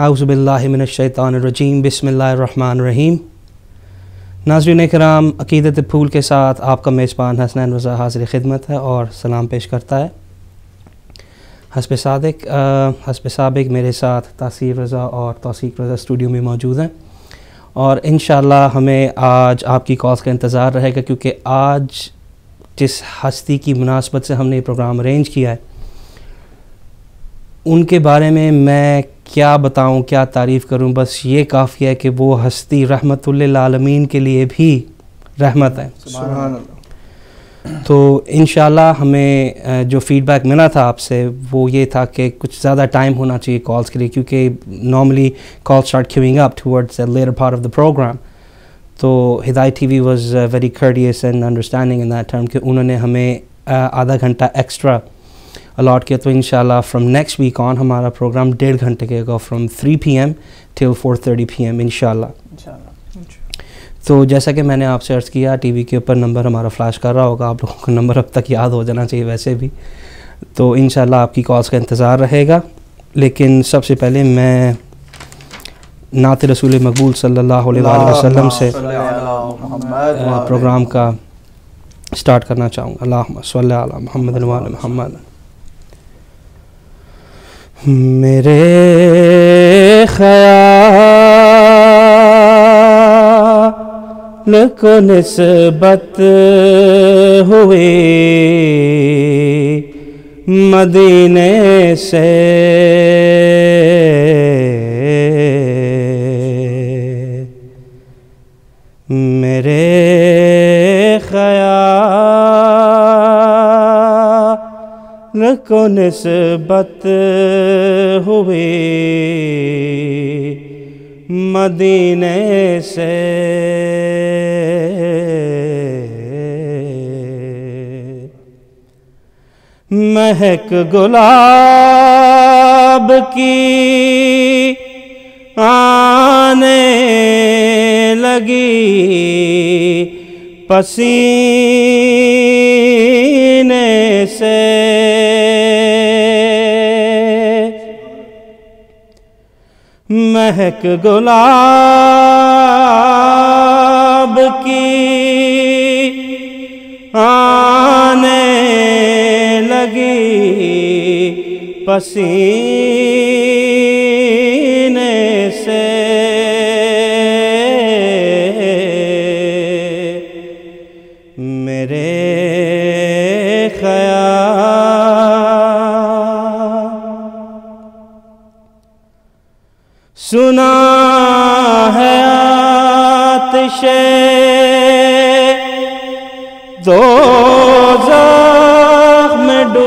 اعوذ باللہ من الشیطان الرجیم بسم اللہ الرحمن الرحیم۔ ناظرین کرام، عقیدت پھول کے ساتھ آپ کا میزبان حسنین رضا حاضر خدمت ہے اور سلام پیش کرتا ہے۔ حسب سابق میرے ساتھ تاثیر رضا اور توثیق رضا اسٹوڈیو میں موجود ہیں، اور انشاءاللہ ہمیں آج آپ کی کالز کا انتظار رہے گا، کیونکہ آج جس ہستی کی مناسبت سے ہم نے یہ پروگرام ارینج کیا ہے ان کے بارے میں کیا بتاؤں، کیا تعریف کروں، بس یہ کافی ہے کہ وہ ہستی رحمت للعالمین کے لیے بھی رحمت ہے۔ سبحان اللہ۔ تو انشاءاللہ ہمیں جو فیڈ بیک ملا تھا آپ سے وہ یہ تھا کہ کچھ زیادہ ٹائم ہونا چاہیے کالز کے لیے، کیونکہ normally call start queuing up towards the later part of the program۔ تو Hidayat T V was very courteous and understanding in that term کہ انہوں نے ہمیں آدھا گھنٹہ ایکسٹرا الاٹ کیا۔ تو انشاءاللہ فرام نیکسٹ ویک آن ہمارا پروگرام 1.5 گھنٹے کے گا، فرام 3 PM till 4:30 PM انشاءاللہ۔ تو جیسا کہ میں نے آپ سے عرض کیا، ٹی وی کے اوپر نمبر ہمارا فلیش کر رہا ہوگا، آپ لوگوں کو نمبر اب تک یاد ہو جانا چاہیے ویسے بھی، تو انشاءاللہ آپ کی کالز کا انتظار رہے گا۔ لیکن سب سے پہلے میں نعت رسول مقبول صلی اللہ علیہ وآلہ وسلم سے پروگرام کا سٹارٹ کرنا چاہوں گا۔ اللہم صلی علی محمد و علی محمد۔ میرے خیال کو نسبت ہوئی مدینے سے، میرے خیال کو نسبت ہوئی مدینے سے، مہک گلاب کی آنے لگی پسینے سے، مہک گلاب کی آنے لگی پسینے سے، میرے خیال سنا ہے آتش دوزخ میں ڈوب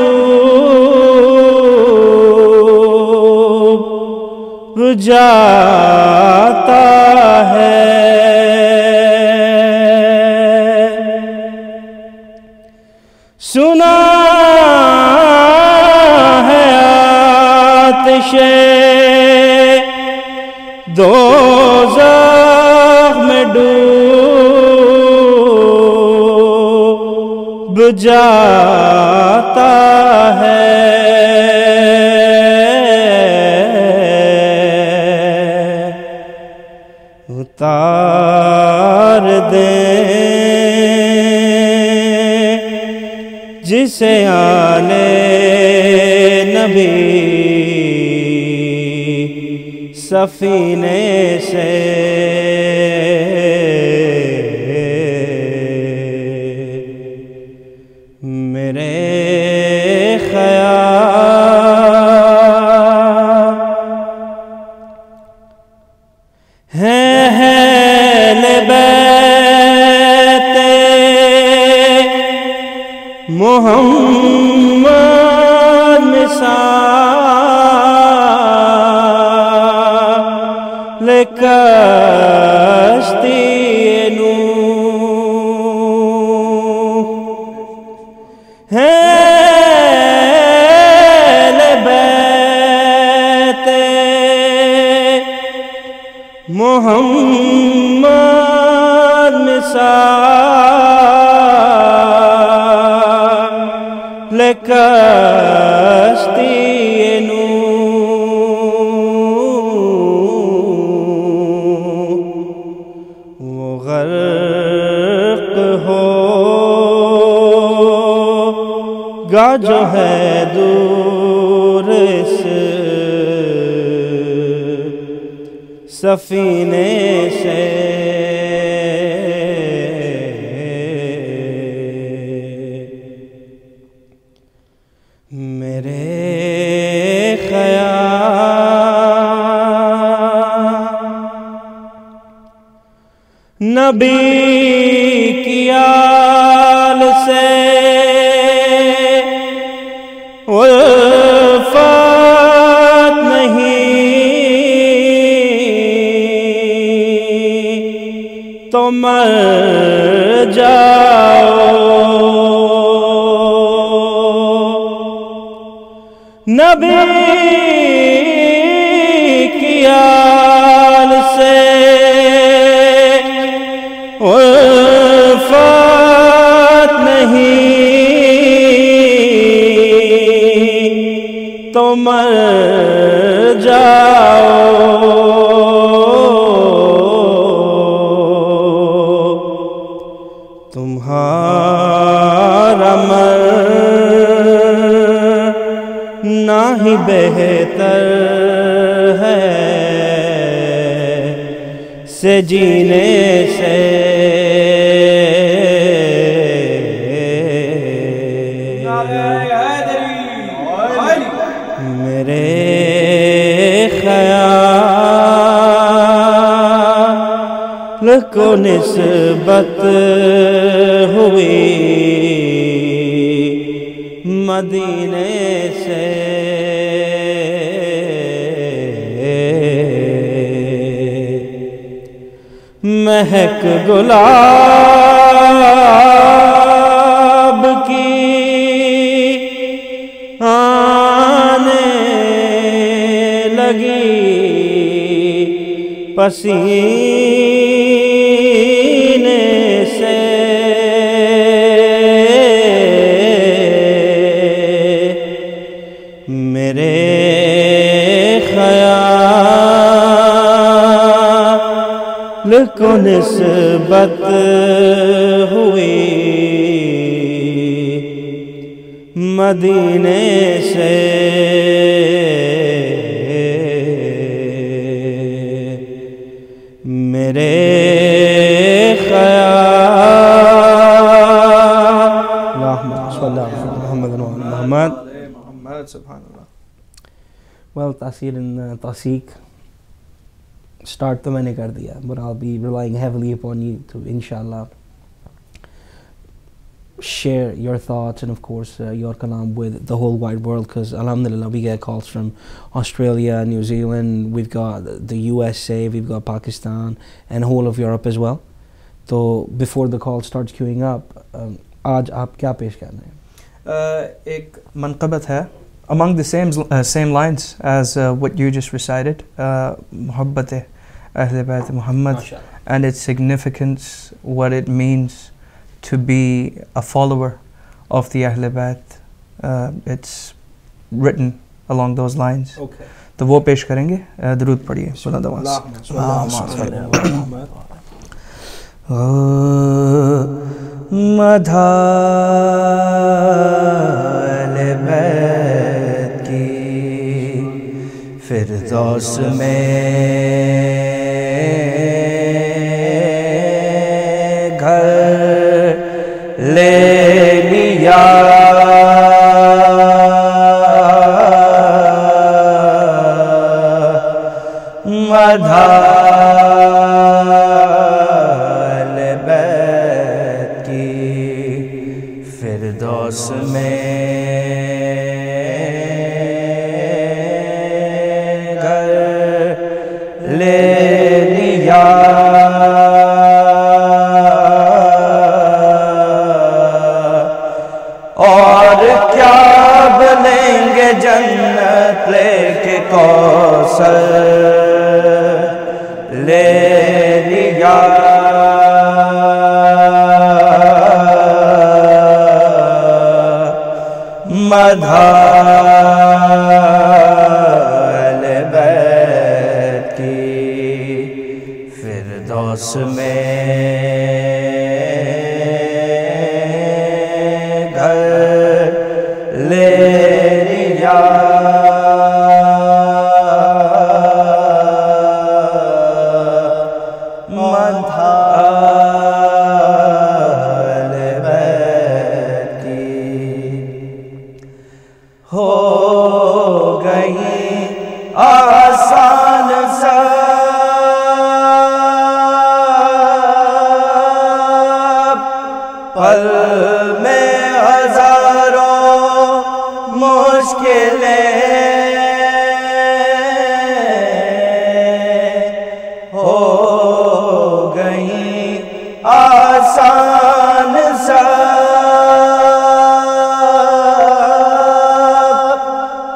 جاتا ہے، سنا ہے آتش دوزخ میں ڈوب جاتا ہے، اتار دیں جسے آلِ نبی سفینے سے، میرے خیال ہے اہل بیت محمد مثال کشتی نوح، ہے اہل بیت محمد مثال کشتی نوح، گاہ جو ہے دور اس سفینے سے، میرے نبی کی آل سے الفت نہیں تو مر جاؤ، نبی کی آل سے الفت نہیں تو مر جاؤ، تمہارا مرنا ہی بہتر ہے سے جینے سے، میرے خیال کو نسبت ہوئی مدینے سے، مہک گلاب کی آنے لگی پسینے سے، میرے خیال کو نسبت ہوئی مدینے سے، میرے خیال اللہم صلی اللہ علیہ محمد محمد سبحان اللہ. well تاثیر توثیق اسٹارٹ تو میں نے کر دیا, but I'll be relying heavily upon you to inshallah share your thoughts and of course your kalam with the whole wide world, because alhamdulillah we get calls from Australia, New Zealand, we've got the USA, we've got Pakistan and whole of Europe as well. So before the call starts queuing up, آج آپ کیا پیش کر رہے ہیں؟ ایک منقبت ہے among the same lines as what you just recited, محبت اہل بیت محمد and its significance, what it means to be a follower of the Ahl Bayt. It's written along those lines. Okay. تو وہ پیش کریں گے. درود پڑھیے. مدھا اہل بیت کی فردوس میں گھر لے لیا, مدھا اہل بیت کی فردوس میں گھر لے لیا, اور کیا بلیں گے جنت لے کے کوثر لے لیا, مدھا اہل بیت کی فردوس میں گھر آسان سا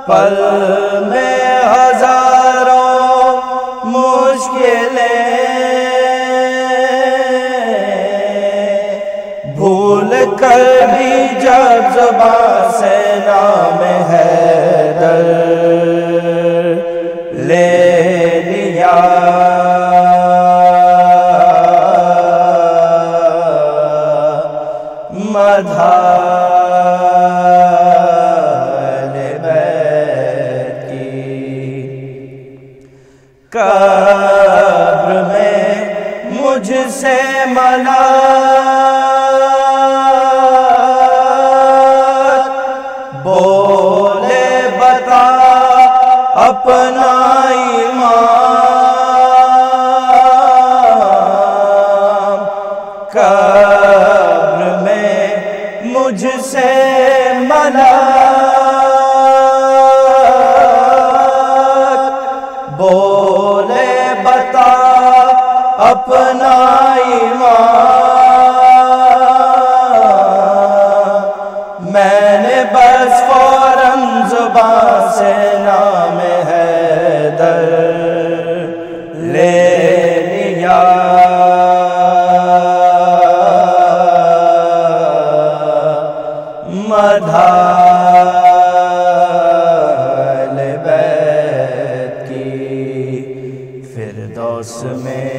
پل میں ہزاروں مشکلیں بھول کر بھی جب زبان سے نام حیدر لے لیا مدھا اہل بیت کی قبر میں مجھ سے ملائک بولے بتا اپنا ایمان قبر میں مجھ سے ملائک بولے بتا اپنا ایمان میں نے بس فوراً زبان سے نام حیدر لے لیا مدھا اہل بیت کی فردوس میں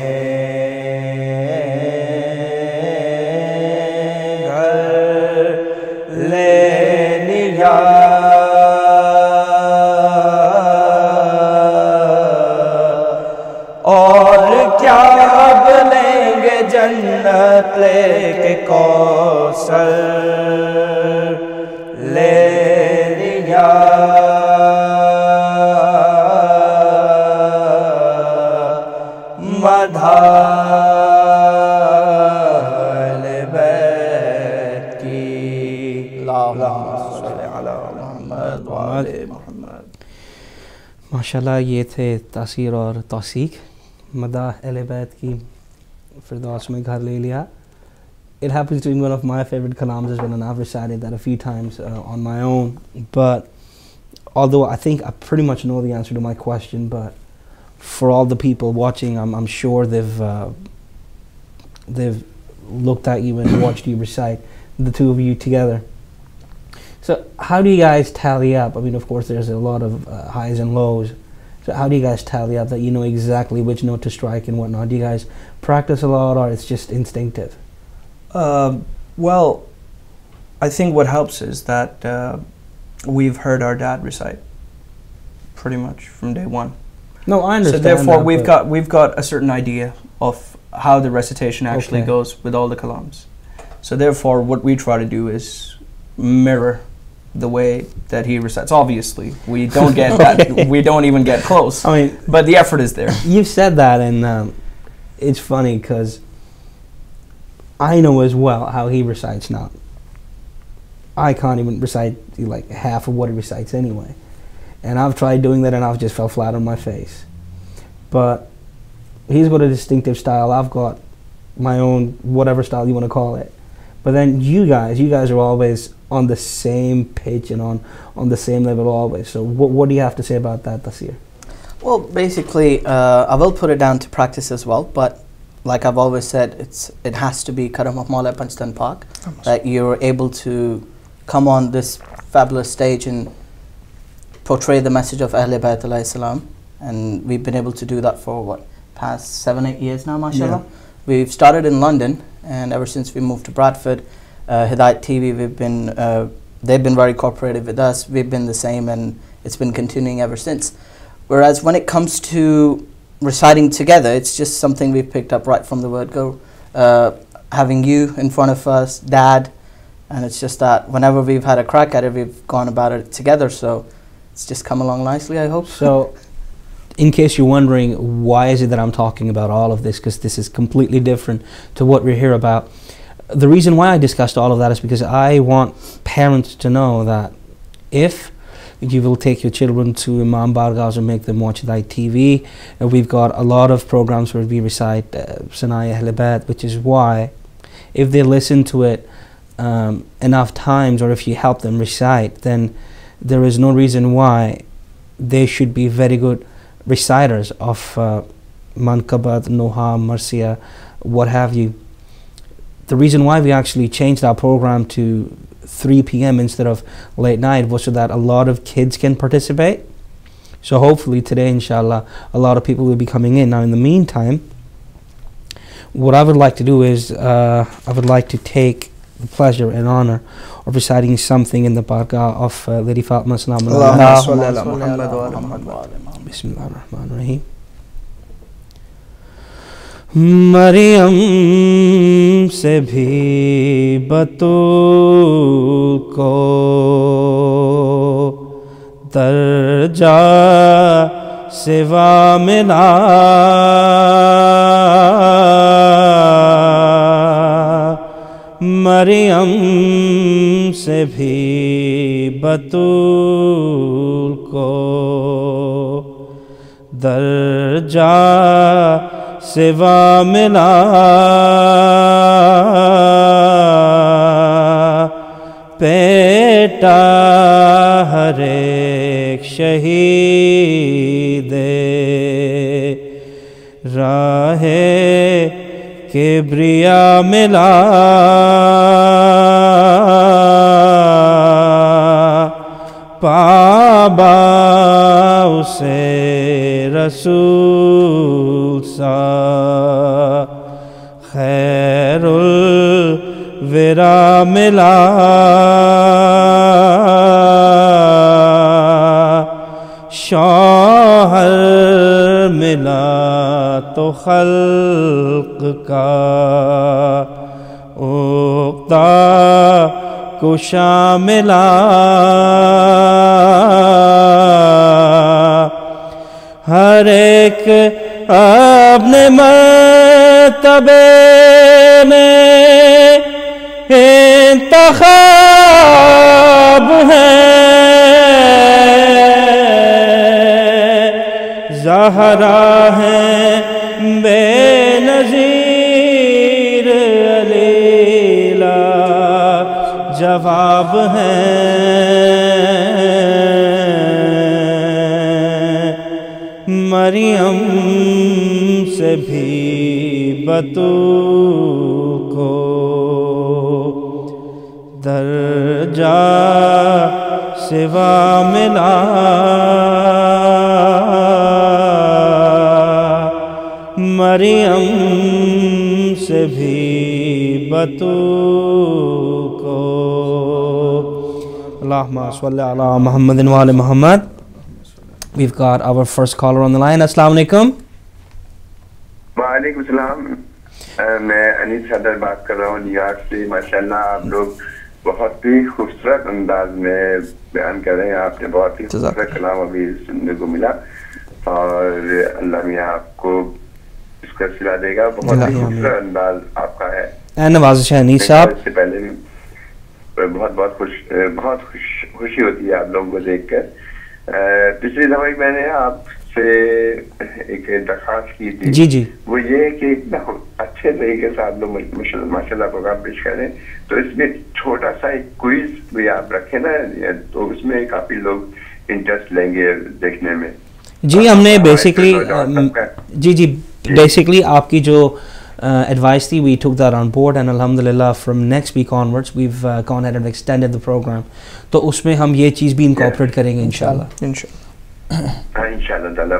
گھر لے لیا اور کیا اب لیں گے جنت لے کے کوثر لے لیا مدھا اہل بیت کی اللہم صلی علی محمد وآل محمد. ماشاءاللہ یہ تھے تاثیر اور توثیق مداح اہل بیت کی فردوس میں گھر لے لیا. It happens to be one of my favorite kalams as well, and I've recited that a few times on my own. But although I think I pretty much know the answer to my question, but for all the people watching, I'm sure they've looked at you and watched you recite, the two of you together. So how do you guys tally up? I mean, of course, there's a lot of highs and lows. So how do you guys tally up that you know exactly which note to strike and whatnot? Do you guys practice a lot, or it's just instinctive? Well, I think what helps is that we've heard our dad recite pretty much from day one. No, I understand. So therefore, we've got a certain idea of how the recitation actually goes with all the kalams. So therefore, what we try to do is mirror the way that he recites. Obviously, we don't get that. We don't even get close. I mean, but the effort is there. You've said that, and it's funny because I know as well how he recites now. I can't even recite like half of what he recites anyway. And I've tried doing that and I've just fell flat on my face. But he's got a distinctive style. I've got my own, whatever style you want to call it. But then you guys are always on the same pitch and on the same level always. So what do you have to say about that, Tasir? Well, basically, I will put it down to practice as well, but like I've always said, it has to be Karam of Maulay Panchtan Pak, that you're able to come on this fabulous stage and portray the message of Ahl Bayt alayhi salam. And we've been able to do that for what, past 7-8 years now, mashallah. Yeah. We've started in London, and ever since we moved to Bradford, Hidayat TV, they've been very cooperative with us. We've been the same, and it's been continuing ever since. Whereas when it comes to reciting together, it's just something we've picked up right from the word go. Having you in front of us, Dad, and it's just that whenever we've had a crack at it, we've gone about it together. So it's just come along nicely, I hope. So, in case you're wondering why is it that I'm talking about all of this, because this is completely different to what we're here about. The reason why I discussed all of that is because I want parents to know that if you will take your children to Imam Bargahs and make them watch Hidayat TV, we've got a lot of programs where we recite Sanaya Ahl Bayt, which is why if they listen to it enough times, or if you help them recite, then there is no reason why they should be very good reciters of Manqabat, Noha, Marsiya, what have you. The reason why we actually changed our program to 3 p.m. instead of late night was so that a lot of kids can participate. So hopefully today, inshallah, a lot of people will be coming in. Now in the meantime, what I would like to do is I would like to take the pleasure and honor of reciting something in the barakah of Lady Fatima Salam Allahumma salli ala Muhammad wa ala Muhammad. Bismillah ar-Rahman ar-Rahim. مریم سے بھی بطول کو درجہ سوا ملا، مریم سے بھی بطول کو درجہ سوا ملا، بیٹا ہر ایک شہید راہ کبریا ملا، پابا اسے رسول سا خیر الورا ملا، شوہر ملا تو خلق کا عقدہ کشا ملا، ہر ایک اپنے مرتبے میں انتخاب ہے، زہرا ہے بے نظیر، علیلہ جواب ہے، مریم سے بھی بطول کو درجہ سوا ملا، مریم سے بھی بطول کو. اللہم صلی علی محمد و آل محمد. We've got our first caller on the line. Assalamu alaikum. وعلیکم السلام. میں انیس حیدر بات کر رہا ہوں نیو یارک سے. ماشاءاللہ آپ لوگ بہت ہی خوبصورت انداز میں بیان کر رہے ہیں. آپ نے بہت ہی خوبصورت کلام ابھی سننے کو ملا اور اللہ میاں آپ کو اس کا صلہ دے گا. بہت ہی خوبصورت انداز آپ کا ہے. نوازش ہے انیس صاحب. اس سے پہلے بھی بہت خوشی ہوتی ہے آپ لوگوں کو دیکھ کر. پچھلی دفعہ میں نے آپ سے ایک درخواست کی تھی. جی جی. وہ یہ ہے کہ اتنا اچھے طریقے سے آپ لوگ ماشاء اللہ پروگرام پیش کریں تو اس میں چھوٹا سا ایک کوئز بھی آپ رکھیں نا تو اس میں کافی لوگ انٹرسٹ لیں گے دیکھنے میں. جی ہم نے بیسکلی بیسکلی آپ کی جو advice تھی we took that on board and alhamdulillah from next week onwards we've gone ahead and extended the program. تو اس میں ہم یہ چیز بھی انکارپوریٹ کریں گے انشاءاللہ. انشاءاللہ تعالیٰ.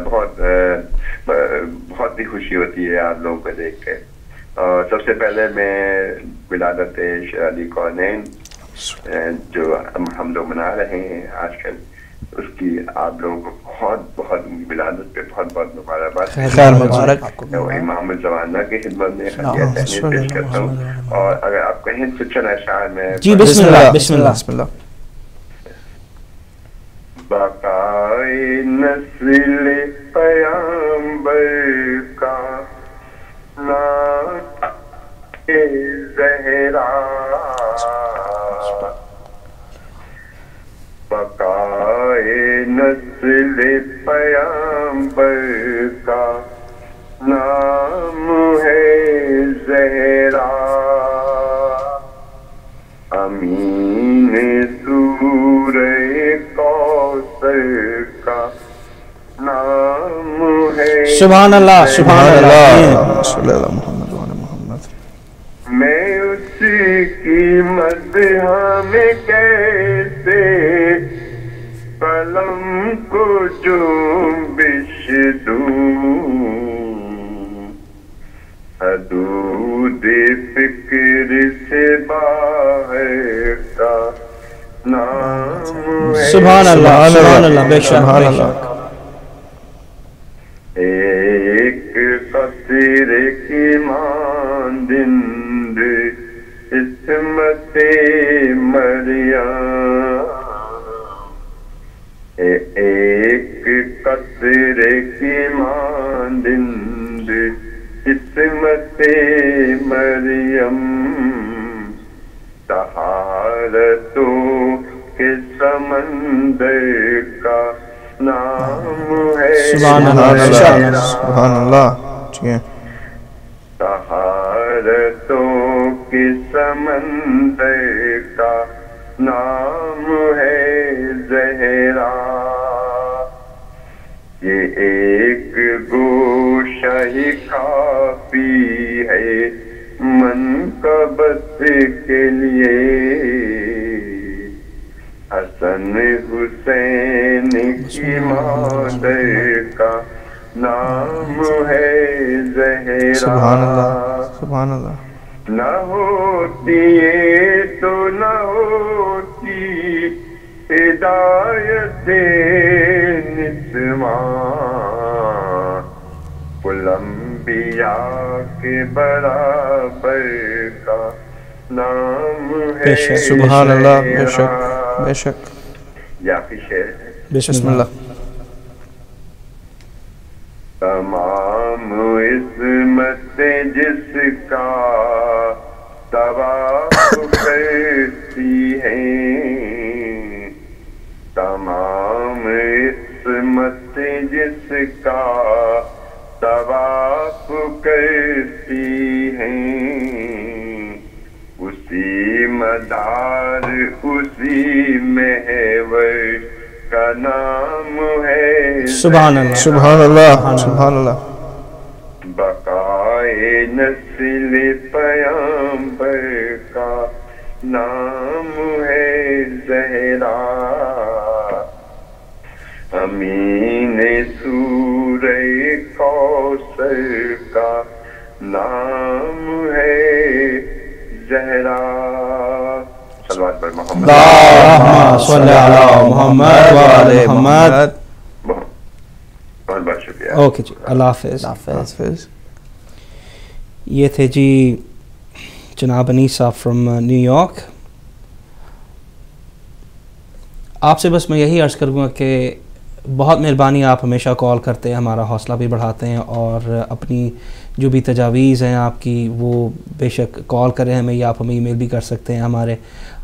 بہت ہی خوشی ہوتی ہے آپ لوگوں کو دیکھ کے. اور سب سے پہلے میں ولادت شیر علی کونین جو ہم لوگ منا رہے ہیں آج کل اس کی آپ لوگوں کو بہت ولادت پہ بہت مبارکباد. امام الزمانہ کی خدمت میں تہنیت پیش کرتا ہوں. اور اگر آپ کہیں تو چند اشعار میں جی بسم اللہ بسم اللہ. بقائے نسل پیغمبر کا نام زہرا، بقائے نسل پیغمبر کا نام ہے زہرا، سبحان اللہ سبحان اللہ صلی اللہ محمد و علی محمد. میں اسی کی مدح میں کیسے قلم کو جنبش دوں حدود فکر سے باہر کا نام ہے سبحان اللہ سبحان اللہ بے شک سبحان بے اللہ. شک. ایک قصرے کی مانند عصمت مریم ایک قصرے کی مانند عصمت مریم طہارتوں کے سمندر کا نام ہے سبحان اللہ سبحان اللہ. ٹھیک ہے. طہارتوں کے سمندر کا نام ہے زہرا یہ ایک گوشہ ہی کافی ہے منقبت کے لیے حسن حسین کی مادر کا نام ہے زہرا سبحان اللہ سبحان اللہ. نہ ہوتی یہ تو نہ ہوتی ہدایت نسواں کل انبیاء کے برابر کا نام ہے سبحان اللہ. بے شک بے شک. یا پھر شعر ہے بسم اللہ. تمام عظمت جس کا طواف کرتی ہیں تمام عظمت جس کا طواف کرتی ہیں اسی مدار اسی محور کا نام ہے سبحان اللہ سبحان اللہ سبحان اللہ. بقائے نسل پیامبر کا نام ہے زہرا امین سورہ کوثر کا نام ہے زہرا. صلوات پر محمد اللہم صلی علی محمد و علی محمد. بہت بہت شکریہ. اوکے جی اللہ حافظ. حافظ. یہ تھے جی جناب انیس صاحب فرام نیو یارک. آپ سے بس میں یہی عرض کروں گا کہ بہت مہربانی آپ ہمیشہ کال کرتے ہیں ہمارا حوصلہ بھی بڑھاتے ہیں اور اپنی جو بھی تجاویز ہیں آپ کی وہ بے شک کال کریں ہمیں یا آپ ہمیں ای میل بھی کر سکتے ہیں ہمارے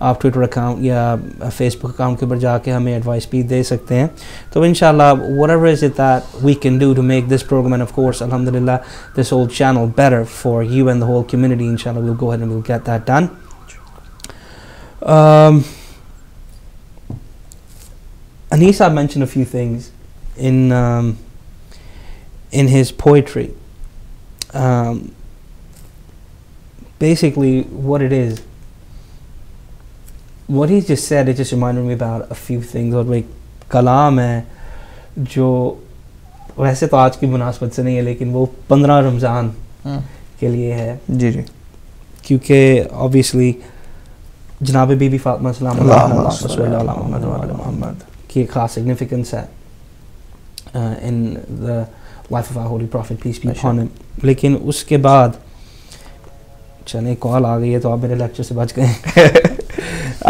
آپ ٹویٹر اکاؤنٹ یا فیس بک اکاؤنٹ کے اوپر جا کے ہمیں ایڈوائس بھی دے سکتے ہیں. تو انشاءاللہ whatever is it that we can do to make this program and of course alhamdulillah this whole channel better for you and the whole community inshallah we'll go ahead and we'll get that done. Anisa mentioned a few things in his poetry. Basically what it is, what he just said, it just reminded me about a few things. اور وہ ایک کلام ہے جو ویسے تو آج کی مناسبت سے نہیں ہے لیکن وہ 15 رمضان کے لیے ہے. جی جی. کیونکہ obviously جناب بی بی فاطمہ سلام اللہ علیہ محمد کی ایک خاص significance ہے in the life of our holy prophet peace be upon him. لیکن اس کے بعد چلیں کال آ گئی ہے تو آپ میرے لیکچر سے بچ گئے.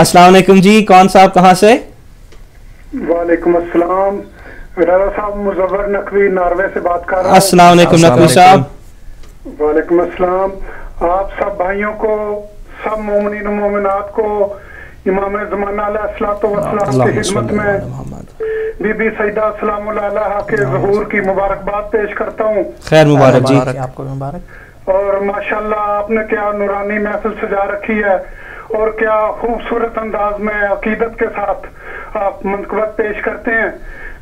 السلام علیکم جی کون صاحب کہاں سے؟ وعلیکم السلام رانا صاحب مظفر نقوی ناروے سے بات کر رہا ہوں. السلام علیکم نقوی صاحب. وعلیکم السلام. آپ سب بھائیوں کو سب مومنین و مومنات کو امام زمانہ علیہ الصلوۃ والسلام کی خدمت میں بی بی سیدہ سلام اللہ علیہا کے ظہور کی مبارکباد پیش کرتا ہوں. خیر مبارک جی. آپ کو مبارک. اور ماشاءاللہ آپ نے کیا نورانی محفل سجا رکھی ہے اور کیا خوبصورت انداز میں عقیدت کے ساتھ آپ منقبت پیش کرتے ہیں.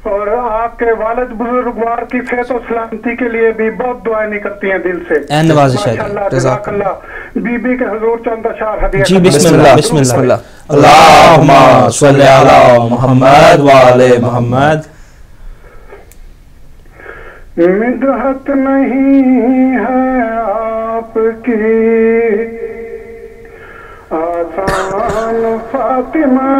اور آپ کے والد بزرگوار کی صحت و سلامتی کے لیے بھی بہت دعائیں نکلتی ہیں دل سے. ماشاءاللہ جزاک اللہ. بی بی کے حضور چند اشعار ہدیہ. جی بسم اللہ بسم اللہ. اللہم صلی علی محمد وآل محمد. مدحت نہیں ہے آپ کی آسان فاطمہ،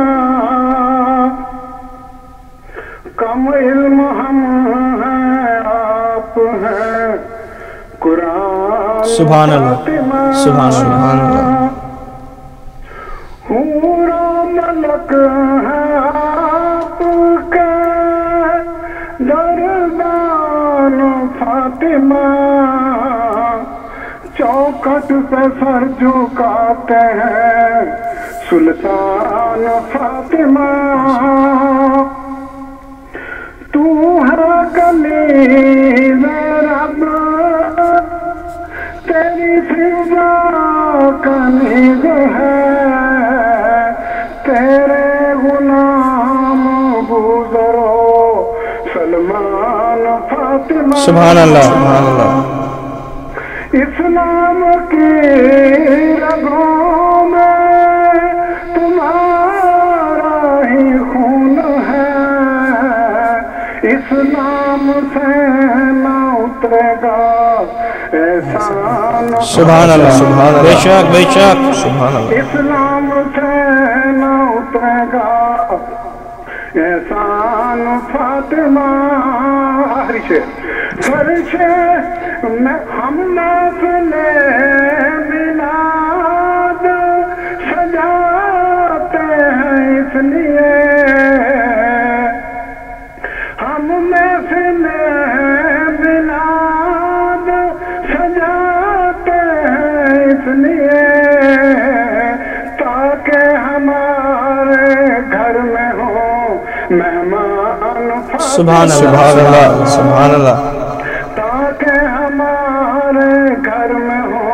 کم علم ہم ہیں آپ ہیں قرآن سبحان اللہ فاطمہ. سبحان اللہ. حور و ملک ہیں آپ کے دربان فاطمہ، چوکھٹ پہ سر جھکاتے ہیں سلطان فاطمہ. تو ہے کنیز رب تیری فضا کنیز ہے، تیرے غلام بزرو سلمان فاطمہ. سبحان اللہ سبحان اللہ. اسلام کی رگوں میں تمہارا ہی خون ہے، اسلام سے نہ اترے گا احسان. سبحان اللہ سبحان اللہ. بے شک بے شک. سبحان اللہ. اسلام سے نہ اترے گا احسان فاطمہ. آخری شعر. فرش میں ہم محفل میلاد سجاتے ہیں، اس لیے ہم محفل میلاد سجاتے ہیں، اس لیے تاکہ ہمارے گھر میں ہو مہمان فاطمہ. سبحان اللہ سبحان اللہ. تاکہ ہمارے گھر میں ہو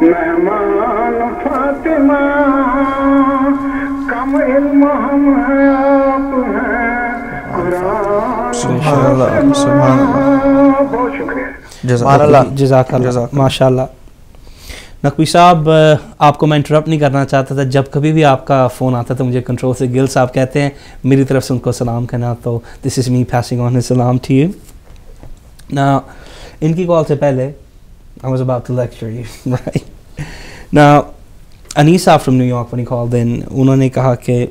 مہمان فاطمہ، کم علم ہم ہیں آپ ہیں قرآن. سبحان اللہ سبحان اللہ. بہت شکریہ. جزاک اللہ ماشاء اللہ. نقوی صاحب آپ کو میں انٹرپٹ نہیں کرنا چاہتا تھا، جب کبھی بھی آپ کا فون آتا تھا مجھے کنٹرول سے گل صاحب کہتے ہیں میری طرف سے ان کو سلام کہنا، تو دس از می پاسنگ آن ہز سلام ٹو یو. Now ان کی کال سے پہلے I was about to lecture you right now. انیس صاحب from New York when he called in انہوں نے کہا کہ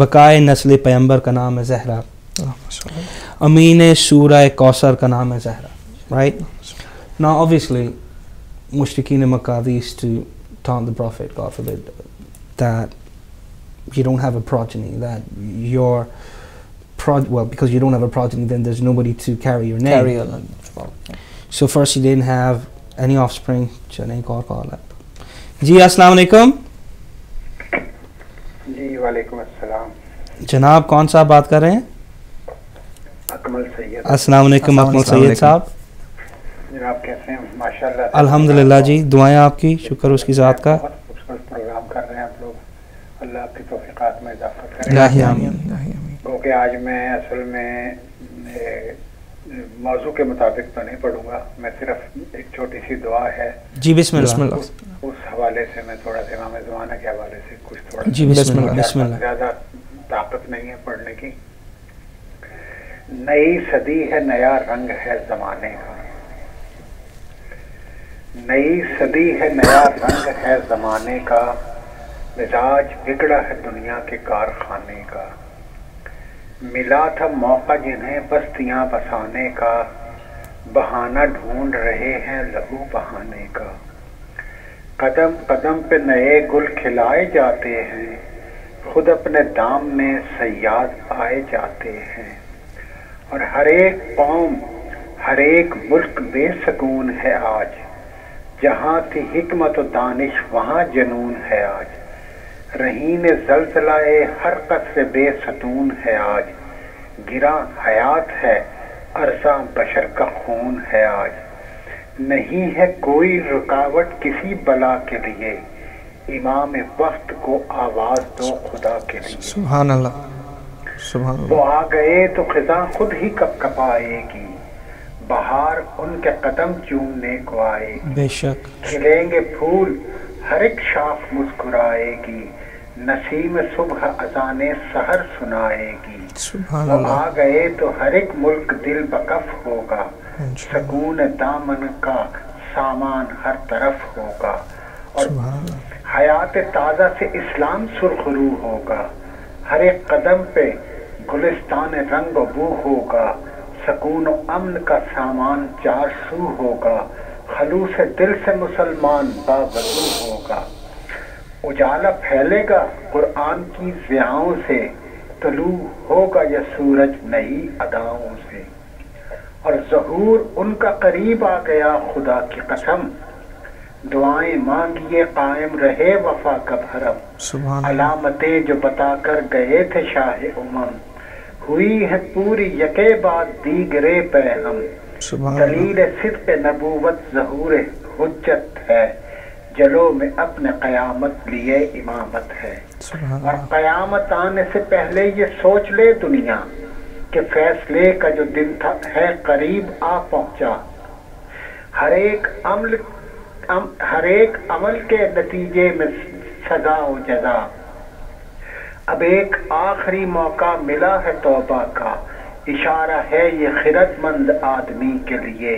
بقائے نسل پیغمبر کا نام ہے زہرا، امین سورہ کوثر کا نام ہے Zahra. Right now obviously مشرکین Mecca used to taunt the prophet, God forbid, that you don't have a progeny, that your well, because you don't have a progeny, then there's nobody to carry your name. So first he didn't have any offspring. جی السلام علیکم. جی وعلیکم السلام. جناب کون صاحب بات کر رہے ہیں؟ اکمل سید. السلام علیکم اکمل سید صاحب. جناب کیسے ہیں؟ ماشاءاللہ الحمدللہ جی، دعائیں آپ کی، شکر اس کی ذات کا. بہت خوبصورت پروگرام کر رہے ہیں آپ لوگ، اللہ آپ کی توفیقات میں اضافہ کرے. کیونکہ آج میں اصل میں موضوع کے مطابق تو نہیں پڑھوں گا، میں صرف ایک چھوٹی سی دعا ہے. جی بسم اللہ. اس حوالے سے میں تھوڑا سا امام زمانہ کے حوالے سے کچھ تھوڑا جی بسم اللہ بسم اللہ. زیادہ طاقت نہیں ہے پڑھنے کی. نئی صدی ہے نیا رنگ ہے زمانے کا، نئی صدی ہے نیا رنگ ہے زمانے کا، مزاج بگڑا ہے دنیا کے کارخانے کا. ملا تھا موقع جنہیں بستیاں بسانے کا، بہانہ ڈھونڈ رہے ہیں لہو بہانے کا. قدم قدم پہ نئے گل کھلائے جاتے ہیں، خود اپنے دام میں صیاد آئے جاتے ہیں. اور ہر ایک قوم ہر ایک ملک بے سکون ہے آج، جہاں تھی حکمت و دانش وہاں جنون ہے آج. رہین زلزلہ ہر قطرے بے ستون ہے آج، گرا حیات ہے عرصہ بشر کا خون ہے آج. نہیں ہے کوئی رکاوٹ کسی بلا کے لیے، امام وقت کو آواز دو خدا کے لیے. سبحان اللہ. سبحان وہ اللہ. آ گئے تو خزاں خود ہی کپ کپائے گی, بہار ان کے قدم چومنے کو آئے گی, بے شک. کھلیں گے پھول ہر ایک شاخ مسکرائے گی, نسیم صبح اذان سحر سنائے گی. سبحان وہ اللہ. آ گئے تو ہر ایک ملک دل بکف ہوگا, سکون دامن کا سامان ہر طرف ہوگا, اور سبحان اللہ. حیات تازہ سے اسلام سرخرو ہوگا, ہر ایک قدم پہ گلستان رنگ و بو ہوگا, سکون و امن کا سامان چار سو ہوگا, خلوص دل سے مسلمان باوضو ہوگا. اجالا پھیلے گا قرآن کی ضیاؤں سے, طلوع ہوگا یہ سورج نئی اداؤں سے, اور ظہور ان کا قریب آ گیا خدا کی قسم, دعائیں مانگیے قائم رہے وفا کا بھرم. سبحان اللہ. علامتیں جو بتا کر گئے تھے شاہ امم, ہوئی ہے پوری یکے بعد دیگرے پہ ہم. سبحان اللہ. دلیل صدق نبوت ظہور حجت ہے, جلو میں اپنے قیامت لیے امامت ہے. سبحان اور اللہ. قیامت آنے سے پہلے یہ سوچ لے دنیا کہ فیصلے کا جو دن تھا ہے قریب آ پہنچا. ہر ایک عمل کے نتیجے میں سزا و جزا, اب ایک آخری موقع ملا ہے توبہ کا, اشارہ ہے یہ خرد مند آدمی کے لیے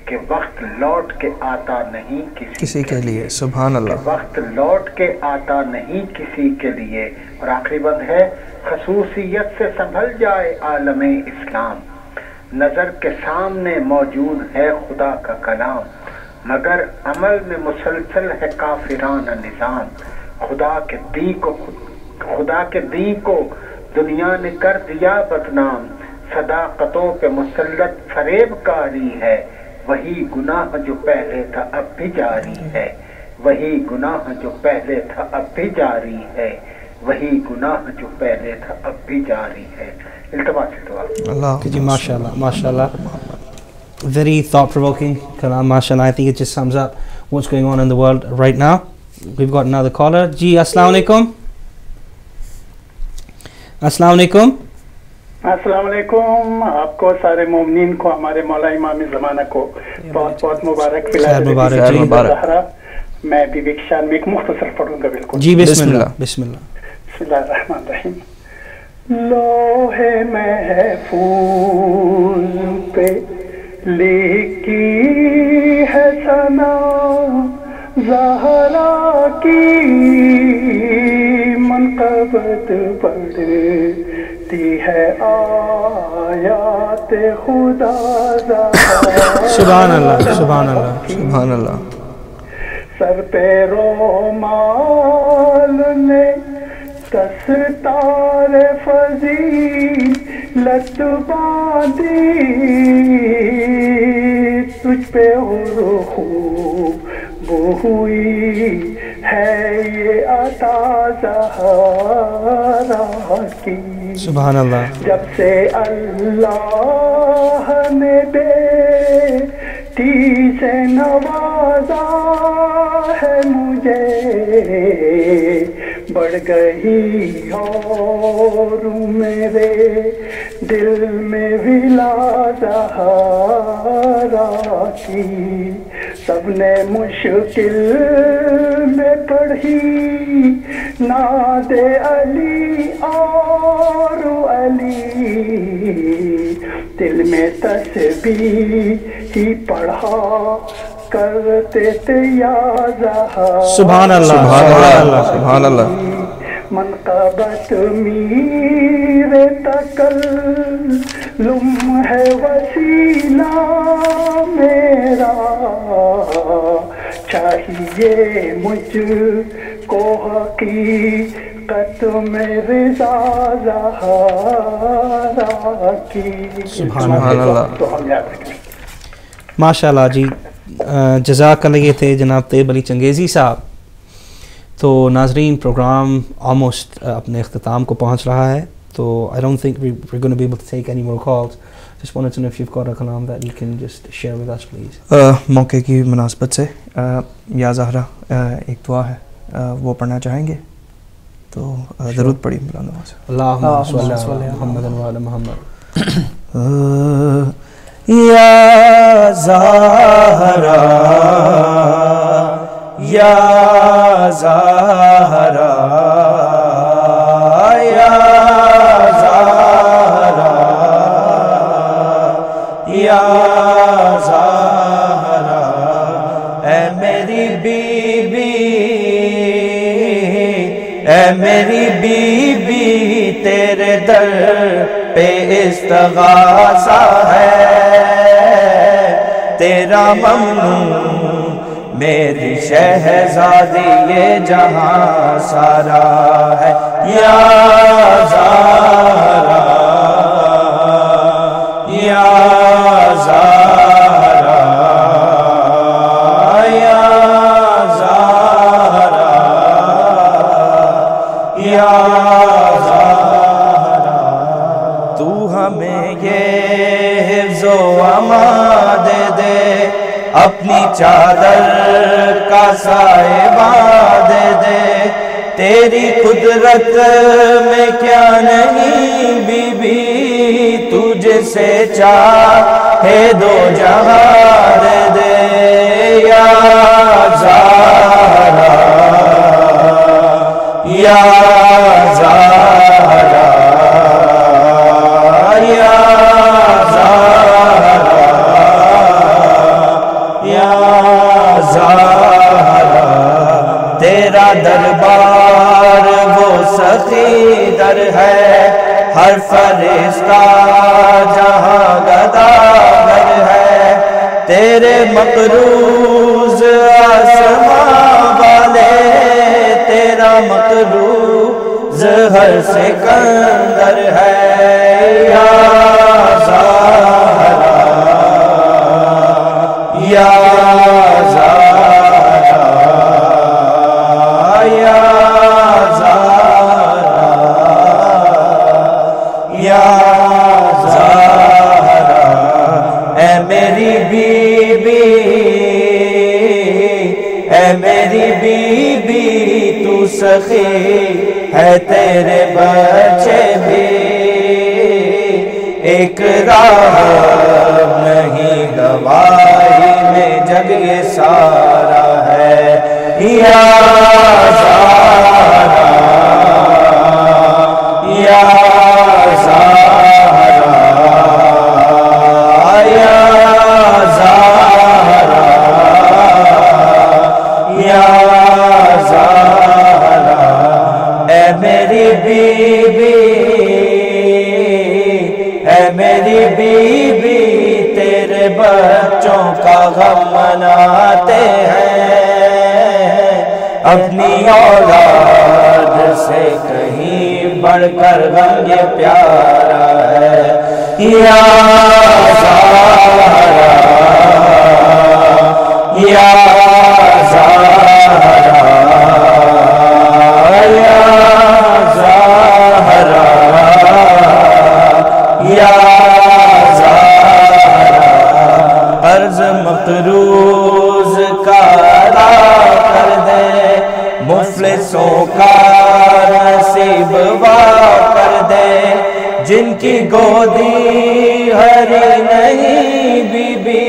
کہ وقت لوٹ کے آتا نہیں کسی کے لیے. سبحان اللہ. وقت لوٹ کے آتا نہیں کسی کے لیے. اور آخری بند ہے, خصوصیت سے سنبھل جائے عالم اسلام, نظر کے سامنے موجود ہے خدا کا کلام, مگر عمل میں مسلسل ہے کافرانہ نظام. خدا کے دی کو دنیا نے کر دیا بدنام, صداقتوں پہ مسلط فریب کاری ہے, وہی گناہ جو پہلے تھا اب بھی جاری ہے, وہی گناہ جو پہلے تھا اب بھی جاری ہے, وہی گناہ جو پہلے تھا اب بھی جاری ہے. التماس سے دعا. اللہ. جی ماشاء اللہ ماشاء اللہ, very thought provoking kalam, mashallah. I think it just sums up what's going on in the world right now. We've got another caller. Ji, assalamu alaikum. Assalamu alaikum. السلام علیکم. آپ کو سارے مومنین کو, ہمارے مولا امام زمانہ کو بہت بہت مبارک. خیر مبارک جی. میں بھی ایک شان میں ایک مختصر پڑھوں گا. بالکل جی بسم اللہ. بسم اللہ. بسم اللہ الرحمن الرحیم. لوح محفوظ پہ لکھی ہے ثنا زہرا کی, منقبت پڑھتی ہے آیات خدا زہرا. سبحان اللہ سبحان اللہ سبحان اللہ. سر پہ رومال نے دستار فضیلت باندھی, تجھ پہ خوب ہوئی ہے یہ عطا زہرا کی. سبحان اللہ. جب سے اللہ نے بیٹی سے نوازا ہے مجھے, بڑھ گئی اور میرے دل میں ولا زہرا کی. سب نے مشکل میں پڑھی ناد علی اور علی, دل میں تسبیح ہی پڑھا کرتے تھے یا زہرا. سبحان اللہ سبحان اللہ سبحان اللہ. منقبت میر تکلم ہے وسیلہ میرا, چاہیے مجھ کو حقیقت میں رضا زہرا کی. سبحان اللہ. تو ہم یاد رکھیں. ماشاء اللہ جی. جزاک اللہ. یہ تھے جناب طیب علی چنگیزی صاحب. تو ناظرین پروگرام آلموسٹ اپنے اختتام کو پہنچ رہا ہے, تو I don't think we're going to be able to take any more calls. Just wanted to know if you've got a kalam that you can just share with us please. موقع کی مناسبت سے یا زہرا ایک دعا ہے, وہ پڑھنا چاہیں گے؟ تو درود پڑھی مولانا سے. اللہم صلی علی محمد و علی محمد. یا زہرا یا زہرا یا زہرا یا زہرا اے میری بیوی اے میری بیوی تیرے در پہ استغاثہ ہے تیرا ممنون میری شہزادی یہ جہاں سارا ہے. یا زہرا یا زہرا یا زہرا یا زہرا تو ہمیں یہ حفظ و امان دے دے اپنی چادر کا سائبہ دے دے تیری قدرت میں کیا نہیں بی بی تجھ سے چاہے دو جہاں دے دے. یا زہرا یا زہرا یا زہرا یا زہرا تیرا دربار وہ سخی در ہے ہر فرشتہ جہاں گداگر ہے تیرے مقروض آسماں والے تیرا مقروض ہر سکندر ہے. یا زہرا یا زہرا یا زہرا یا زہرا اے میری بیوی اے میری بیوی تو سخی ہے تیرے بچے بھی ایک راہ نہیں گواہی میں جگ یہ سارا ہے. یا زہرا یا زہرا یا زہرا یا زہرا اے میری بیوی اے میری بیوی تیرے بچوں کا غم مناتے ہیں اپنی اولاد سے کہیں بڑھ کر غم یہ پیارا ہے. یا زہرا یا زہرا یا زہرا یا زہرا قرض مقروض کا ادا کر دے مفلسوں کا نصیب وا کر دے جن کی گودی ہری نہیں بی بی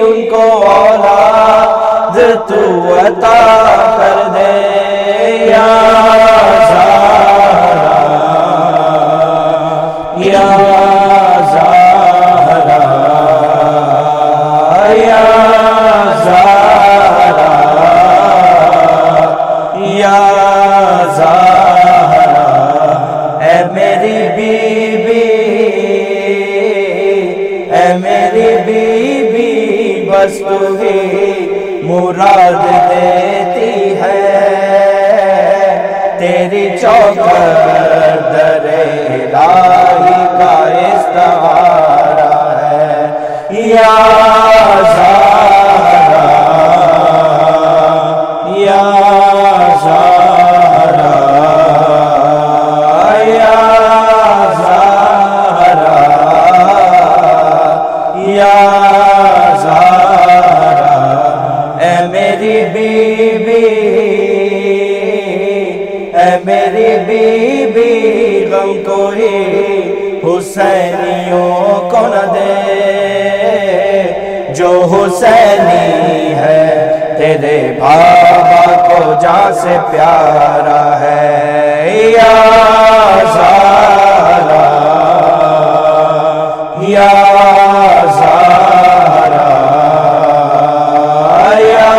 ان کو اولاد تو عطا کر دے. یا زہرا یا زہرا یا زہرا یا زہرا اے میری بیوی اے میری بیوی بس تو ہی مراد دیتی ہے تیری چوکر در الہی کا استعارہ ہے. یا زہرا یا زہرا یا زہرا یا زہرا اے میری بیوی اے میری بی بی غم کوئی حسینیوں کو نہ دے، جو حسینی ہے تیرے بابا کو جان سے پیارا ہے، یا زہرا یا زہرا یا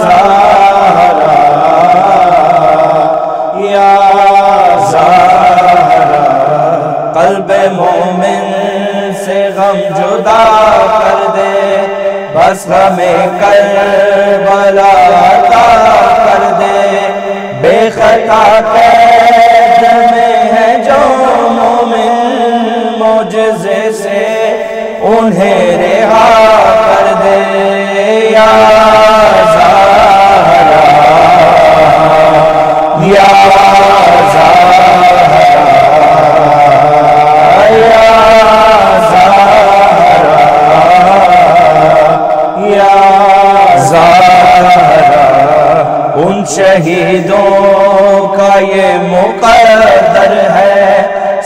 زہرا یا زہرا، قلب مومن سے غم جدا کر دے، بس ہمیں کربلا عطا کر دے، بے خطا قید میں ہے جو مومن، معجزے سے انہیں رہا کر دے، یا زہرا یا زہرا یا زہرا یا زہرا، ان شہیدوں کا یہ مقدر ہے،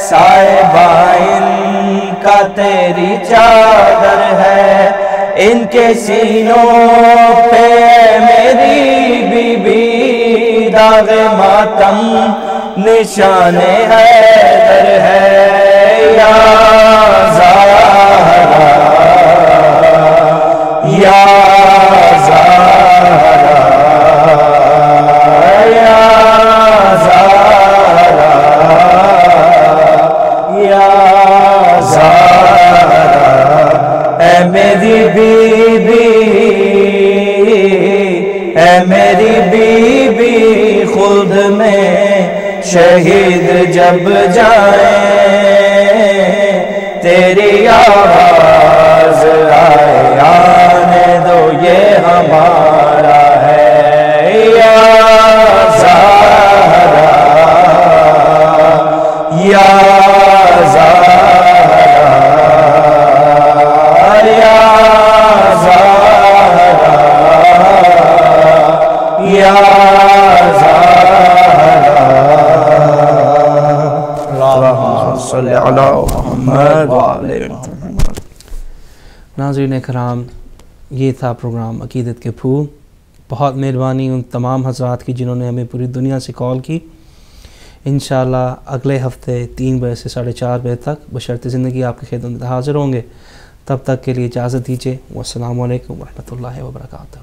صاحبہ ان کا تیری چادر ہے، ان کے سینوں پہ میری بی بی داغ ماتم نشان حیدر ہے، یا زہرا یا زہرا یا زہرا یا زہرا، اے میری بی بی اے میری بی بی، خود میں شہید جب جائیں تیری آواز آئے، آنے دو یہ ہمارا ہے، یا زہرا یا زہرا یا زہرا یا زہرا، اللہم صلی علی محمد وعلی محمد۔ ناظرین اکرام، یہ تھا پروگرام عقیدت کے پھول۔ بہت مہربانی ان تمام حضرات کی جنہوں نے ہمیں پوری دنیا سے کال کی۔ انشاءاللہ اگلے ہفتے 3 بجے سے 4:30 بجے تک بشرط زندگی آپ کی خدمت میں حاضر ہوں گے۔ تب تک کے لیے اجازت دیجیے۔ والسلام علیکم ورحمۃ اللہ وبرکاتہ۔